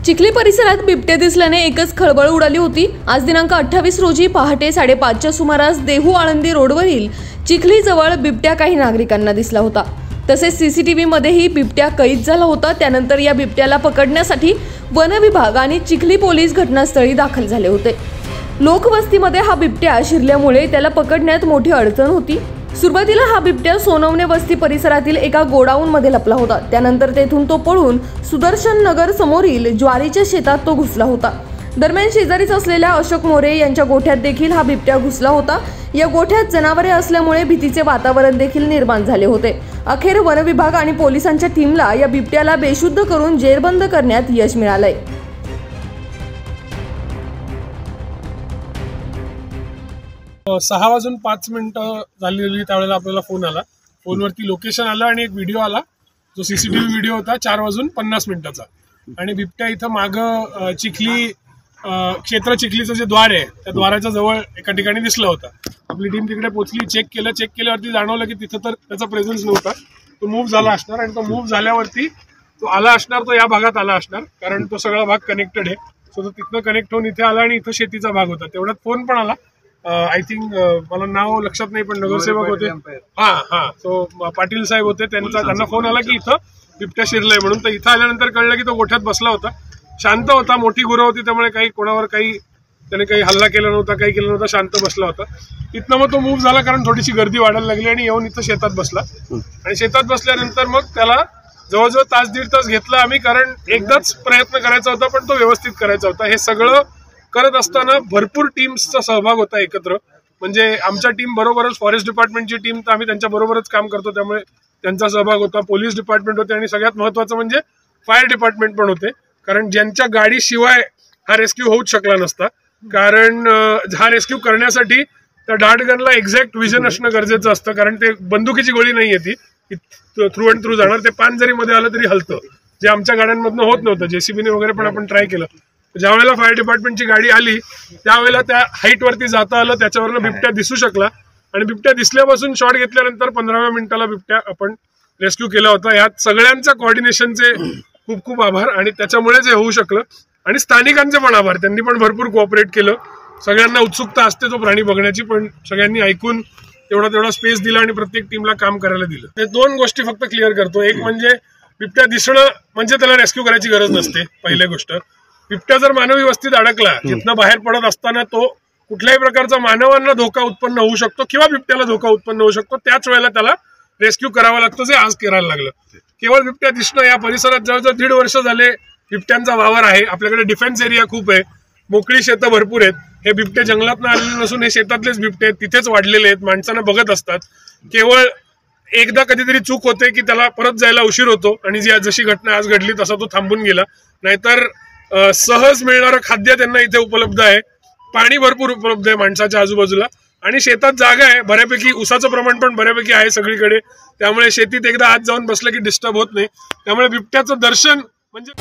चिखली परिसरात बिबट्या दिसल्याने एकच खळबळ उडाली होती। आज दिनांक 28 रोजी पहाटे 5:30च्या सुमारास देहू आळंदी रोडवरील चिखली जवळ बिबट्या काही नागरिकांना दिसला होता। तसेच सीसीटीव्ही मध्येही बिबट्या कैद झाला होता। त्यानंतर या बिबट्याला पकडण्यासाठी वन विभाग आणि चिखली पोलीस घटनास्थळी दाखल झाले होते। लोकवस्तीमध्ये हा बिबट्या शिरल्यामुळे त्याला पकडण्यात मोठी अडचण होती। सुरुवातीला हा बिबट्या सोनवणे वस्ती परिसरातील एका गोडाऊन मध्ये लपला होता। त्यानंतर तेथून तो पळून सुदर्शन नगर समोरील ज्वारीच्या शेतात तो घुसला होता। दरम्यान शेजारीच असलेल्या अशोक मोरे यांच्या गोठ्यात देखील हा बिबट्या घुसला होता। या गोठ्यात जनावरे असल्यामुळे भीतीचे वातावरण देखील निर्माण झाले होते। अखेर वन विभाग आणि पोलिसांच्या टीमला या बिबट्याला बेशुद्ध करून जेरबंद करण्यात यश मिळाले। 6:05 झालेली त्यावेळेला आपल्याला फोन आला। फोनवरती लोकेशन आलं आणि एक व्हिडिओ आला जो सीसीटीव्ही व्हिडिओ होता 4:50 आणि बिबट्या इथं मागं चिखली क्षेत्र चिखलीचं जे द्वार आहे त्या द्वाराच्या जवळ एका ठिकाणी दिसला होता। आपली टीम तिकडे पोहोचली, चेक केल्यावरती जाणवलं की तिथं तर त्याचा प्रेझेन्स नव्हता। तो मूव्ह झाला असणार आणि तो मूव्ह झाल्यावरती तो आला असणार, तो या भागात आला असणार कारण तो सगळा भाग कनेक्टेड आहे। सो तो तिथनं कनेक्ट होऊन इथे आला आणि इथं शेतीचा भाग होता। तेवढ्यात फोन पण आला। आय थिंक मला नाव लक्षात नाही पण नगरसेवक होते, सो पाटील साहेब होते, त्यांना फोन आला की इथं बिबट्या शिरलाय म्हणून। तर इथं आल्यानंतर कळलं की तो गोठ्यात बसला होता, शांत होता, मोठी गुरं होती त्यामुळे काही कोणावर त्याने काही हल्ला केला नव्हता, काही केलं नव्हतं, शांत बसला होता। इथनं मग तो मूव्ह झाला कारण थोडीशी गर्दी वाढायला लागली आणि येऊन इथं शेतात बसला आणि शेतात बसल्यानंतर मग त्याला जवळजवळ तास दीड तास घेतला आम्ही, कारण एकदाच प्रयत्न करायचा होता पण तो व्यवस्थित करायचा होता। हे सगळं करत असताना भरपूर टीम्सचा सहभाग होता एकत्र, म्हणजे आमच्या टीम बरोबरच फॉरेस्ट डिपार्टमेंटची टीम, तर आम्ही त्यांच्या बरोबरच काम करतो त्यामुळे त्यांचा सहभाग होता। पोलीस डिपार्टमेंट होते आणि सगळ्यात महत्वाचं म्हणजे फायर डिपार्टमेंट पण होते, कारण ज्यांच्या गाडीशिवाय हा रेस्क्यू होऊच शकला नसता। कारण हा रेस्क्यू करण्यासाठी त्या डार्टगनला एक्झॅक्ट विजन असणं गरजेचं असतं, कारण ते बंदुकीची गोळी नाही येते, थ्रू अँड थ्रू जाणार, ते पान जरी मध्ये आलं तरी हलतं, जे आमच्या गाड्यांमधनं होत नव्हतं। जेसीबीने वगैरे पण आपण ट्राय केलं। ज्या वेळेला फायर डिपार्टमेंटची गाडी आली त्यावेळेला त्या हाईट वरती जाता आलं, त्याच्यावरनं बिबट्या दिसू शकला आणि बिबट्या दिसल्यापासून शॉट घेतल्यानंतर 15व्या मिनिटाला बिबट्या आपण रेस्क्यू केला होता। यात सगळ्यांच्या कोऑर्डिनेशनचे खूप खूप आभार आणि त्याच्यामुळेच हे होऊ शकलं आणि स्थानिकांचे पण आभार, त्यांनी पण भरपूर कोऑपरेट केलं। सगळ्यांना उत्सुकता असते तो प्राणी बघण्याची, पण सगळ्यांनी ऐकून तेवढा स्पेस दिला आणि प्रत्येक टीमला काम करायला दिलं। हे दोन गोष्टी फक्त क्लिअर करतो, एक म्हणजे बिबट्या दिसणं म्हणजे त्याला रेस्क्यू करायची गरज नसते। पहिली गोष्ट, बिबट्या जर मानवी वस्तीत अडकला, तिथनं बाहेर पडत असताना तो कुठल्याही प्रकारचा मानवांना धोका उत्पन्न होऊ शकतो किंवा बिबट्याला धोका उत्पन्न होऊ शकतो, त्याच वेळेला त्याला रेस्क्यू करावं लागतं, जे आज करायला लागलं। केवळ बिबट्या दिसणं, या परिसरात जवळजवळ 1.5 वर्ष झाले बिबट्यांचा वावर आहे। आपल्याकडे डिफेन्स एरिया खूप आहे, मोकळी शेतं भरपूर आहेत। हे बिबटे जंगलातनं आलेले नसून हे शेतातलेच बिबटे आहेत, तिथेच वाढलेले आहेत, माणसांना बघत असतात। केवळ एकदा कधीतरी चूक होते की त्याला परत जायला उशीर होतो आणि जशी घटना आज घडली तसा तो थांबून गेला, नाहीतर सहज मिळणारं खाद्य त्यांना इथे उपलब्ध आहे, पाणी भरपूर उपलब्ध आहे माणसाच्या आजूबाजूला आणि शेतात जागा आहे बऱ्यापैकी, ऊसाचं प्रमाण पण बऱ्यापैकी आहे सगळीकडे, त्यामुळे शेतीत एकदा आत जाऊन बसलं की डिस्टर्ब होत नाही। त्यामुळे बिबट्याचं दर्शन म्हणजे